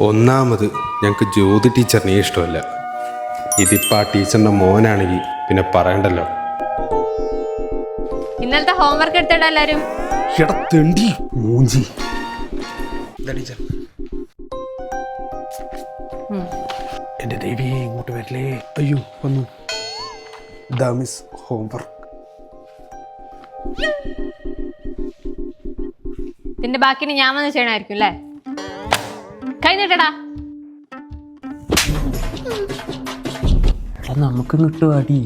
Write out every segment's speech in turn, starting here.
ഒന്നാമത് ഞങ്ങൾക്ക് ജ്യോതി ടീച്ചറിനെ ഇഷ്ടമല്ല. ഇതിപ്പോൾ ആ ടീച്ചറിൻ്റെ മോനാണെങ്കിൽ പിന്നെ പറയണ്ടല്ലോ. ഇന്നലത്തെ ഹോംവർക്ക് എടുത്തിടാ എല്ലാരും. മൂഞ്ചി എന്റെ ദേവിയെ ഇങ്ങോട്ട് വരില്ലേ. അയ്യോ വന്നു. Miss homework. ഇതിന്റെ ബാക്കി ഞാൻ വന്ന് ചെയ്യണായിരിക്കും അല്ലേ? കഴിഞ്ഞിട്ടടാ. നമുക്ക് കിട്ടും അടി.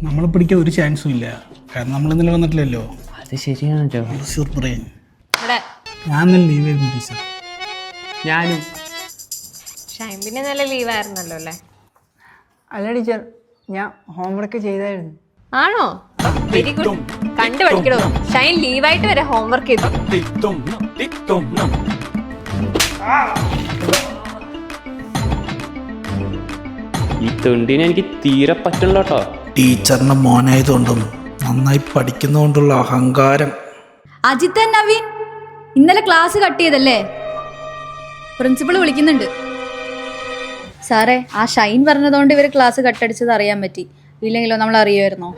നമ്മളെ പിടിക്കാൻ ഒരു ചാൻസും ഇല്ല, കാരണം നമ്മൾ ഇന്നലെ വന്നിട്ടില്ലല്ലോ. അത് ശരിയാണ്. ഞാൻ ഇന്നലെ ലീവ് ആയിരുന്നു ടീച്ചർ. ഞാനും ഷൈൻ പിന്നെ നല്ല ലീവായിരുന്നല്ലോ അല്ലേ? അല്ല ടീച്ചർ, ഞാൻ ഹോംവർക്ക് ചെയ്തായിരുന്നു. ആണോ? Very good. കണ്ടു പഠിക്കണോ? ഷൈൻ ലീവായിട്ട് വരെ ഹോംവർക്ക് ചെയ്തു. ഈ തൊണ്ടിനെ എനിക്ക് തീരെ പറ്റില്ല കേട്ടോ. ടീച്ചറിന്റെ മോനായതുകൊണ്ടും നന്നായി പഠിക്കുന്നതുകൊണ്ടുള്ള അഹങ്കാരം. അജിത്ത് നവീൻ ഇന്നലെ ക്ലാസ് കട്ട് ചെയ്തല്ലേ? പ്രിൻസിപ്പൾ വിളിക്കുന്നുണ്ട്. സാറേ, ആ ഷൈൻ പറഞ്ഞതുകൊണ്ട് ഇവർ ക്ലാസ് കട്ടടിച്ചത് അറിയാൻ പറ്റി. ഇല്ലെങ്കിലോ നമ്മൾ അറിയുമായിരുന്നോ?